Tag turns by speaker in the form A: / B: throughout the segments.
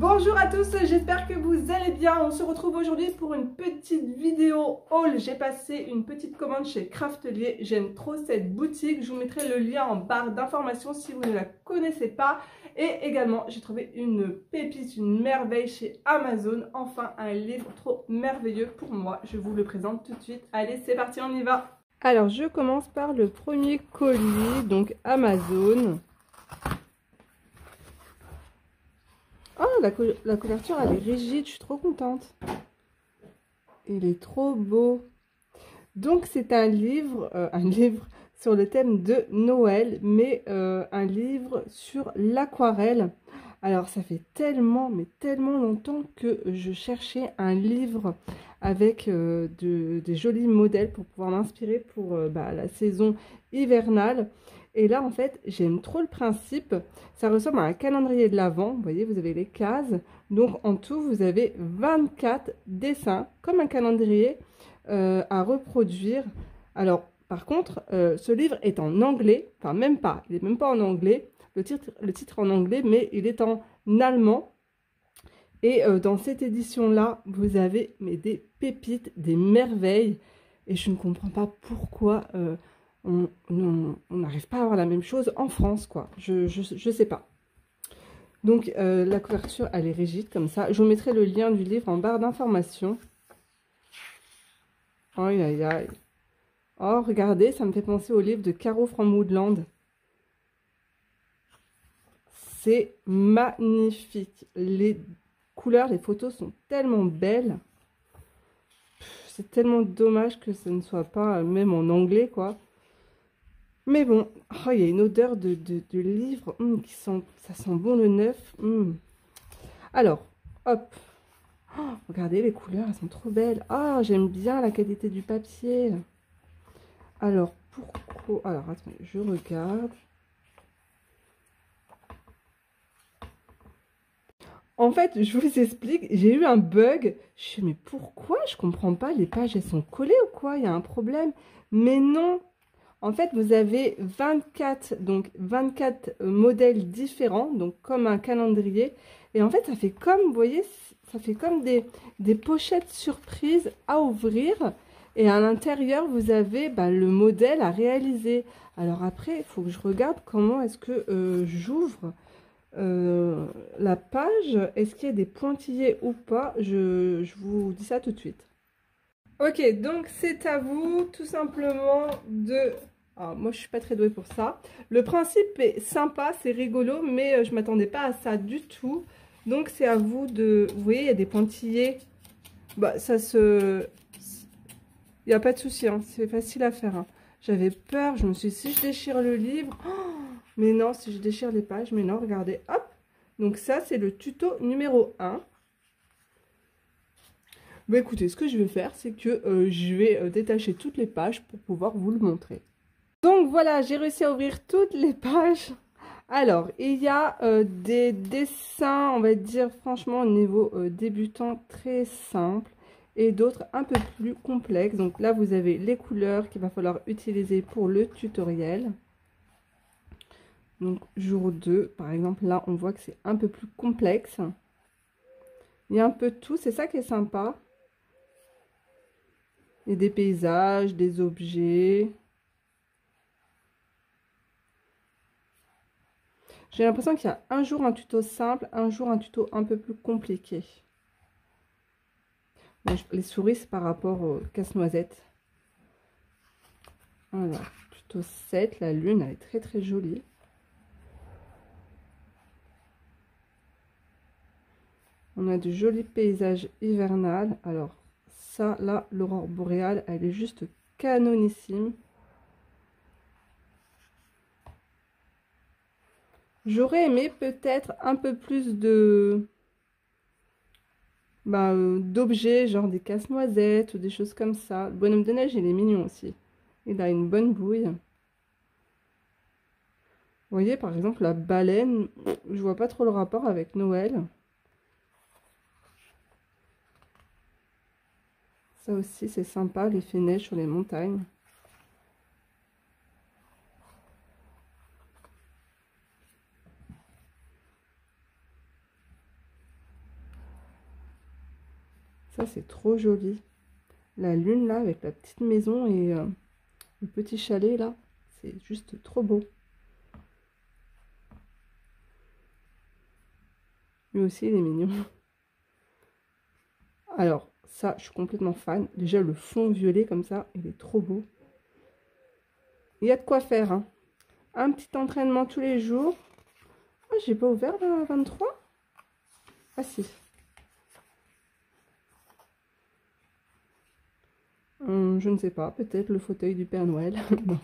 A: Bonjour à tous, j'espère que vous allez bien. On se retrouve aujourd'hui pour une petite vidéo haul. J'ai passé une petite commande chez Craftelier. J'aime trop cette boutique. Je vous mettrai le lien en barre d'informations si vous ne la connaissez pas. Et également, j'ai trouvé une pépite, une merveille chez Amazon. Enfin, un livre trop merveilleux pour moi. Je vous le présente tout de suite. Allez, c'est parti, on y va. Alors, je commence par le premier colis, donc Amazon. Oh, la couverture, elle est rigide, je suis trop contente. Il est trop beau. Donc, c'est un livre sur le thème de Noël, mais un livre sur l'aquarelle. Alors, ça fait tellement, mais tellement longtemps que je cherchais un livre avec des jolis modèles pour pouvoir m'inspirer pour la saison hivernale. Et là, en fait, j'aime trop le principe. Ça ressemble à un calendrier de l'Avent. Vous voyez, vous avez les cases. Donc, en tout, vous avez 24 dessins, comme un calendrier, à reproduire. Alors, par contre, ce livre est en anglais. Enfin, même pas. Il n'est même pas en anglais. Le titre est en anglais, mais il est en allemand. Et dans cette édition-là, vous avez des pépites, des merveilles. Et je ne comprends pas pourquoi on n'arrive pas à avoir la même chose en France, quoi. Je sais pas. Donc, la couverture, elle est rigide comme ça. Je vous mettrai le lien du livre en barre d'informations. Aïe, aïe, aïe. Oh, regardez, ça me fait penser au livre de Caro from Woodland. C'est magnifique. Les couleurs, les photos sont tellement belles. C'est tellement dommage que ce ne soit pas même en anglais, quoi. Mais bon, oh, il y a une odeur de livre qui sent, ça sent bon le neuf. Alors, hop. Oh, regardez les couleurs, elles sont trop belles. Ah, oh, j'aime bien la qualité du papier. Alors, pourquoi... Alors, attendez, je regarde. En fait, je vous explique, j'ai eu un bug. Je me suis dit, mais pourquoi? Je comprends pas, les pages, elles sont collées ou quoi? Il y a un problème. Mais non. En fait, vous avez 24 modèles différents, donc comme un calendrier. Et en fait, ça fait comme, vous voyez, ça fait comme des pochettes surprises à ouvrir. Et à l'intérieur, vous avez le modèle à réaliser. Alors après, il faut que je regarde comment est-ce que j'ouvre la page. Est-ce qu'il y a des pointillés ou pas? Je vous dis ça tout de suite. Ok, donc c'est à vous tout simplement de... Alors, moi, je suis pas très douée pour ça. Le principe est sympa, c'est rigolo, mais je m'attendais pas à ça du tout. Donc, c'est à vous de... Vous voyez, il y a des pointillés. Ça se... Il n'y a pas de souci, hein, c'est facile à faire. Hein. J'avais peur, je me suis dit, si je déchire le livre... Oh, mais non, si je déchire les pages, mais non, regardez, hop. Donc, ça, c'est le tuto numéro 1. Écoutez, ce que je vais faire, c'est que je vais détacher toutes les pages pour pouvoir vous le montrer. Donc voilà, j'ai réussi à ouvrir toutes les pages. Alors, il y a des dessins, on va dire franchement au niveau débutant très simple et d'autres un peu plus complexes. Donc là, vous avez les couleurs qu'il va falloir utiliser pour le tutoriel. Donc jour 2, par exemple, là, on voit que c'est un peu plus complexe. Il y a un peu de tout, c'est ça qui est sympa. Il y a des paysages, des objets. J'ai l'impression qu'il y a un jour un tuto simple, un jour un tuto un peu plus compliqué. Bon, les souris, c'est par rapport au casse-noisette. Voilà, tuto 7, la lune, elle est très très jolie. On a de jolis paysages hivernales. Alors, ça, là, l'aurore boréale, elle est juste canonissime. J'aurais aimé peut-être un peu plus de d'objets, genre des casse-noisettes ou des choses comme ça. Le bonhomme de neige, il est mignon aussi. Il a une bonne bouille. Vous voyez, par exemple, la baleine, je vois pas trop le rapport avec Noël. Ça aussi, c'est sympa, l'effet neige sur les montagnes. Ça, c'est trop joli. La lune, là, avec la petite maison et le petit chalet, là. C'est juste trop beau. Lui aussi, il est mignon. Alors, ça, je suis complètement fan. Déjà, le fond violet, comme ça, il est trop beau. Il y a de quoi faire, hein. Un petit entraînement tous les jours. Oh, j'ai pas ouvert la 23. Ah, si. Je ne sais pas. Peut-être le fauteuil du Père Noël. Non.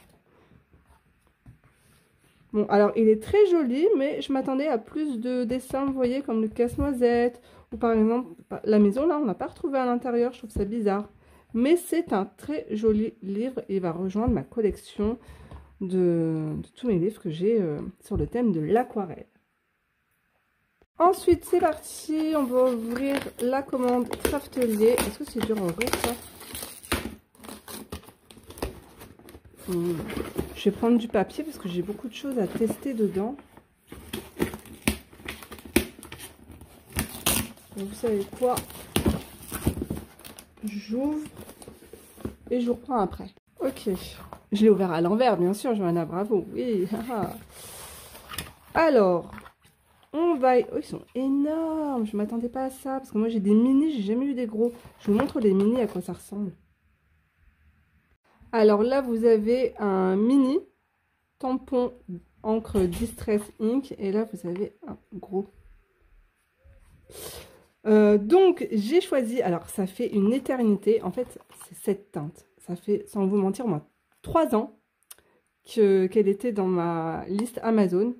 A: Bon, alors, il est très joli, mais je m'attendais à plus de dessins, vous voyez, comme le casse-noisette. Ou par exemple, la maison, là, on n'a pas retrouvé à l'intérieur. Je trouve ça bizarre. Mais c'est un très joli livre. Et il va rejoindre ma collection de tous mes livres que j'ai sur le thème de l'aquarelle. Ensuite, c'est parti. On va ouvrir la commande Craftelier. Est-ce que c'est dur à ouvrir, ça? Je vais prendre du papier parce que j'ai beaucoup de choses à tester dedans. Donc, vous savez quoi? J'ouvre et je vous reprends après. Ok. Je l'ai ouvert à l'envers, bien sûr, Johanna, bravo. Oui. Alors, on va... Oh, ils sont énormes. Je ne m'attendais pas à ça. Parce que moi, j'ai des mini, j'ai jamais eu des gros. Je vous montre les mini, à quoi ça ressemble. Alors là, vous avez un mini tampon encre Distress Ink. Et là, vous avez un gros. Donc, j'ai choisi... Alors, ça fait une éternité. En fait, c'est cette teinte. Ça fait, sans vous mentir, moi, 3 ans qu'elle était dans ma liste Amazon.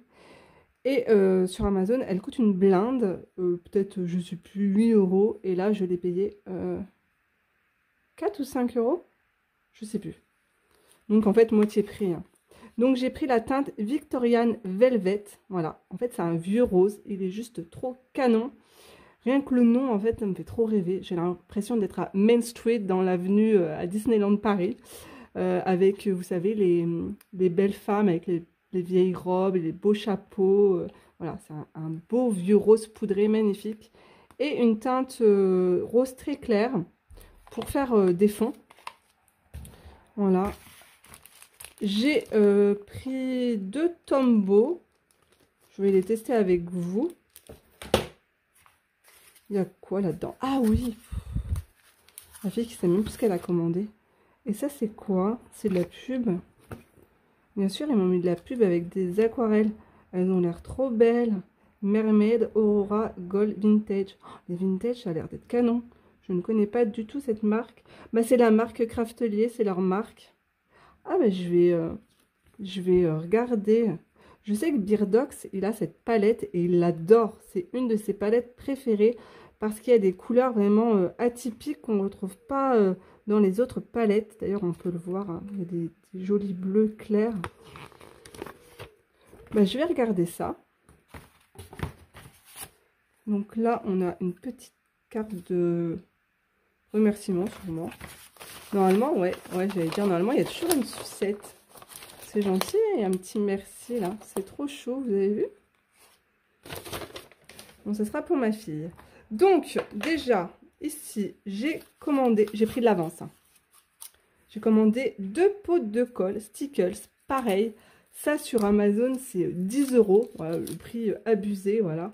A: Et sur Amazon, elle coûte une blinde. Peut-être, je ne sais plus, 8 €. Et là, je l'ai payé 4 ou 5 €. Je ne sais plus. Donc, en fait, moitié prix. Hein. Donc, j'ai pris la teinte Victorian Velvet. Voilà. En fait, c'est un vieux rose. Il est juste trop canon. Rien que le nom, en fait, ça me fait trop rêver. J'ai l'impression d'être à Main Street, dans l'avenue à Disneyland Paris. Avec, vous savez, les belles femmes avec les vieilles robes et les beaux chapeaux. Voilà, c'est un beau vieux rose poudré magnifique. Et une teinte rose très claire pour faire des fonds. Voilà. J'ai pris 2 Tombow. Je vais les tester avec vous. Il y a quoi là-dedans? Ah oui! La fille qui sait même plus ce qu'elle a commandé. Et ça, c'est quoi? C'est de la pub. Bien sûr, ils m'ont mis de la pub avec des aquarelles. Elles ont l'air trop belles. Mermaid, Aurora, Gold, Vintage. Oh, les Vintage, ça a l'air d'être canon. Je ne connais pas du tout cette marque. Bah, c'est la marque Craftelier, c'est leur marque. Ah, bah, je vais regarder. Je sais que Beardox, il a cette palette et il l'adore. C'est une de ses palettes préférées parce qu'il y a des couleurs vraiment atypiques qu'on ne retrouve pas dans les autres palettes. D'ailleurs, on peut le voir, hein, il y a des jolis bleus clairs. Bah, je vais regarder ça. Donc là, on a une petite carte de remerciement sûrement. Normalement, ouais, j'allais dire, normalement, il y a toujours une sucette. C'est gentil, il y a un petit merci là. C'est trop chaud, vous avez vu? Bon, ce sera pour ma fille. Donc, déjà, ici, j'ai commandé, j'ai pris de l'avance. Hein. J'ai commandé 2 pots de colle, Stickles, pareil. Ça, sur Amazon, c'est 10 €. Voilà, le prix abusé, voilà.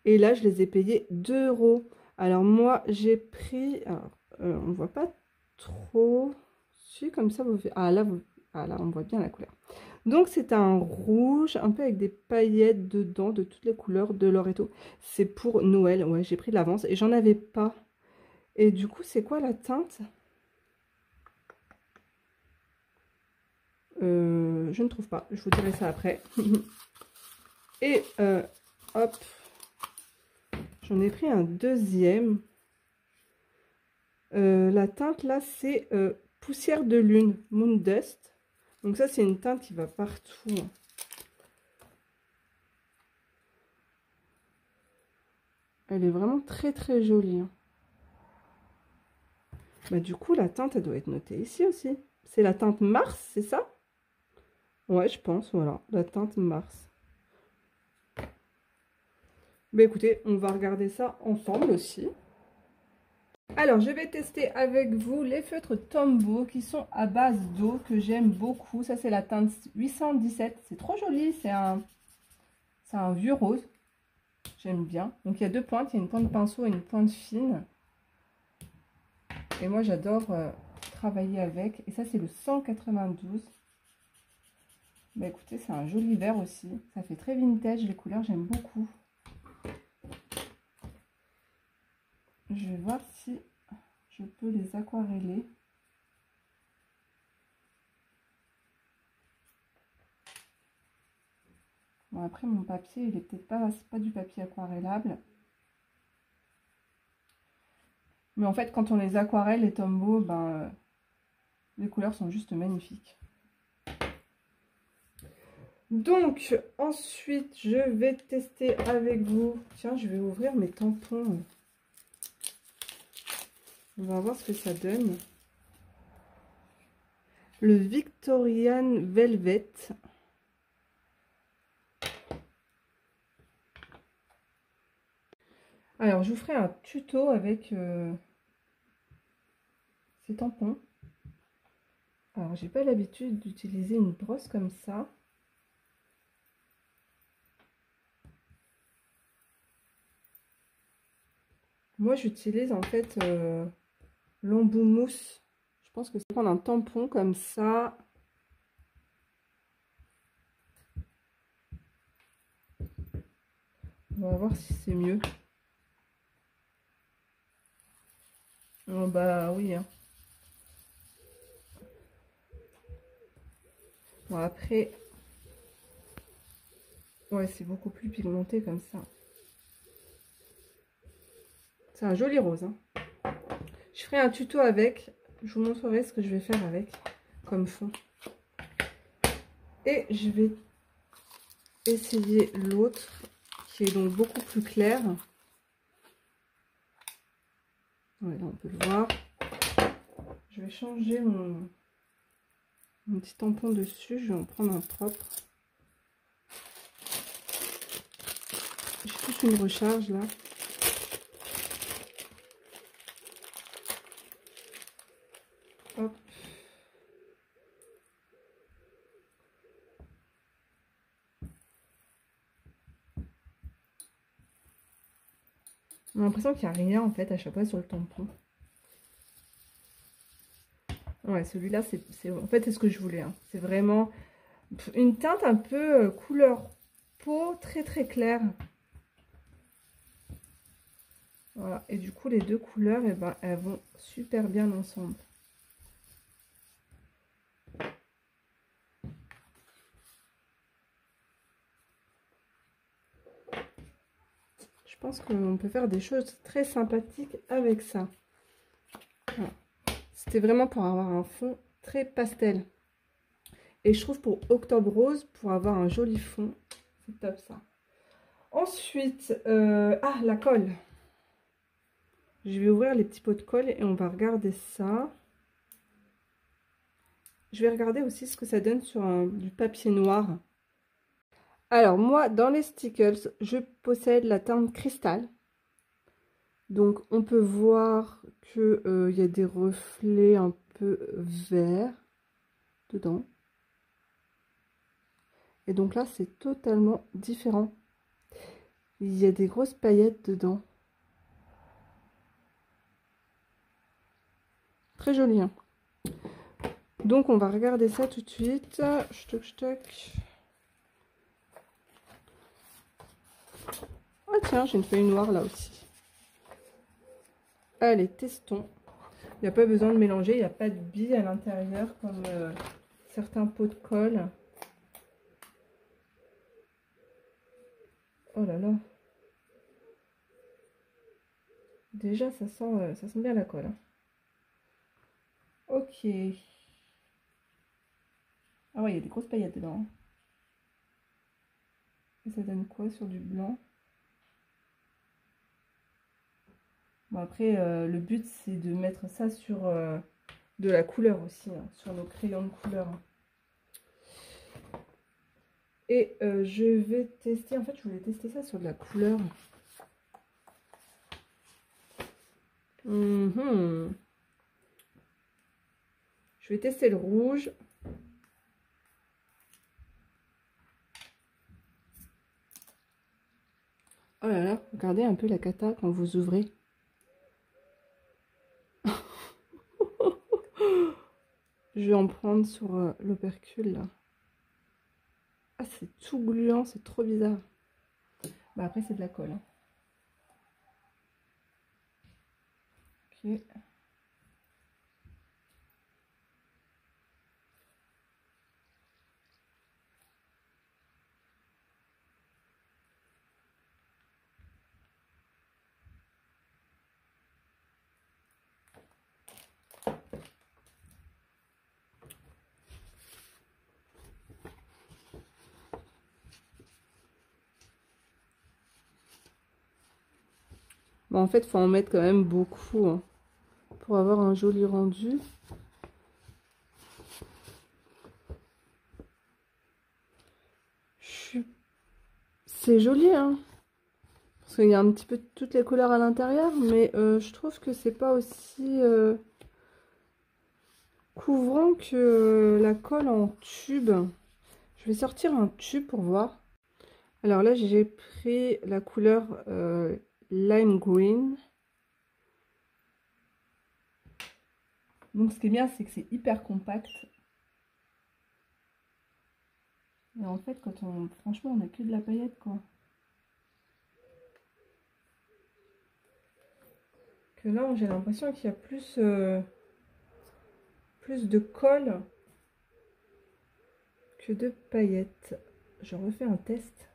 A: Et là, je les ai payés 2 €. Alors, moi, j'ai pris... Alors, on ne voit pas trop... Si, comme ça, vous faites... Ah, là, on voit bien la couleur. Donc, c'est un rouge, un peu avec des paillettes dedans, de toutes les couleurs de l'or et tout. C'est pour Noël. Ouais, j'ai pris de l'avance et j'en avais pas. Et du coup, c'est quoi la teinte? Je ne trouve pas. Je vous dirai ça après. Et, hop. J'en ai pris un deuxième. La teinte, là, c'est Poussière de lune, Moon Dust. Donc ça, c'est une teinte qui va partout. Elle est vraiment très très jolie. Hein. Bah, du coup, la teinte, elle doit être notée ici aussi. C'est la teinte Mars, c'est ça? Ouais, je pense, voilà. La teinte Mars. Bah écoutez, on va regarder ça ensemble aussi. Alors, je vais tester avec vous les feutres Tombow qui sont à base d'eau que j'aime beaucoup. Ça, c'est la teinte 817. C'est trop joli. C'est un vieux rose. J'aime bien. Donc, il y a deux pointes. Il y a une pointe pinceau et une pointe fine. Et moi, j'adore travailler avec. Et ça, c'est le 192. Bah, écoutez, c'est un joli vert aussi. Ça fait très vintage. Les couleurs, j'aime beaucoup. Je vais voir si je peux les aquareller. Bon, après, mon papier, il est peut-être pas, c'est pas du papier aquarellable. Mais en fait, quand on les aquarelle, les Tombow, ben, les couleurs sont juste magnifiques. Donc, ensuite, je vais tester avec vous. Tiens, je vais ouvrir mes tampons. On va voir ce que ça donne. Le Victorian Velvet. Alors, je vous ferai un tuto avec ces tampons. Alors, j'ai pas l'habitude d'utiliser une brosse comme ça. Moi, j'utilise en fait l'embout mousse. Je pense que c'est prendre un tampon comme ça. On va voir si c'est mieux. Oh, bah oui. Hein. Bon, après, ouais, c'est beaucoup plus pigmenté comme ça. C'est un joli rose. Hein. Je ferai un tuto avec. Je vous montrerai ce que je vais faire avec comme fond. Et je vais essayer l'autre qui est donc beaucoup plus clair. Ouais, là on peut le voir. Je vais changer mon petit tampon dessus. Je vais en prendre un propre. J'ai toute une recharge là. Hop. On a l'impression qu'il n'y a rien en fait à chaque fois sur le tampon. Ouais, celui-là, c'est en fait c'est ce que je voulais. Hein. C'est vraiment une teinte un peu couleur peau très très claire. Voilà, et du coup les deux couleurs, eh ben, elles vont super bien ensemble. Je pense qu'on peut faire des choses très sympathiques avec ça. Voilà. C'était vraiment pour avoir un fond très pastel. Et je trouve pour Octobre Rose, pour avoir un joli fond, c'est top ça. Ensuite, la colle. Je vais ouvrir les petits pots de colle et on va regarder ça. Je vais regarder aussi ce que ça donne sur du papier noir. Alors moi, dans les stickers, je possède la teinte cristal. Donc on peut voir qu'il y a des reflets un peu verts dedans. Et donc là, c'est totalement différent. Il y a des grosses paillettes dedans. Très joli. Hein. Donc on va regarder ça tout de suite. Ch'toc, ch'toc. Ah tiens, j'ai une feuille noire là aussi. Allez, testons. Il n'y a pas besoin de mélanger, il n'y a pas de billes à l'intérieur comme certains pots de colle. Oh là là. Déjà, ça sent bien la colle. Hein. Ok. Ah ouais, il y a des grosses paillettes dedans. Et ça donne quoi sur du blanc? Bon, après, le but, c'est de mettre ça sur de la couleur aussi, hein, sur nos crayons de couleur. Et je vais tester, en fait, je voulais tester ça sur de la couleur. Je vais tester le rouge. Oh là là, regardez un peu la cata quand vous ouvrez. Je vais en prendre sur l'opercule là. Ah, c'est tout gluant, c'est trop bizarre. Bah après c'est de la colle. Hein. Ok. Bon, en fait, il faut en mettre quand même beaucoup hein, pour avoir un joli rendu. C'est joli, hein, parce qu'il y a un petit peu toutes les couleurs à l'intérieur, mais je trouve que c'est pas aussi couvrant que la colle en tube. Je vais sortir un tube pour voir. Alors là, j'ai pris la couleur lime green. Donc ce qui est bien, c'est que c'est hyper compact. Et en fait, franchement, on n'a que de la paillette, quoi. Que là, j'ai l'impression qu'il y a plus de colle que de paillettes. Je refais un test.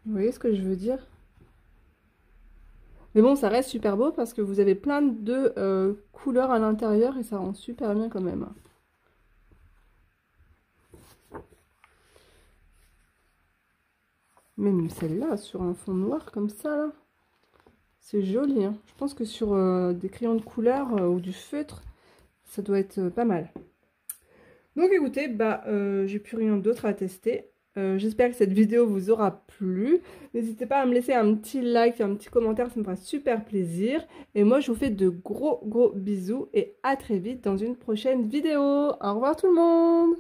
A: Vous voyez ce que je veux dire? Mais bon, ça reste super beau parce que vous avez plein de couleurs à l'intérieur et ça rend super bien quand même. Même celle-là, sur un fond noir comme ça, là, c'est joli. Hein. Je pense que sur des crayons de couleur ou du feutre, ça doit être pas mal. Donc écoutez, bah, j'ai plus rien d'autre à tester. J'espère que cette vidéo vous aura plu. N'hésitez pas à me laisser un petit like et un petit commentaire, ça me fera super plaisir. Et moi, je vous fais de gros bisous et à très vite dans une prochaine vidéo. Au revoir tout le monde!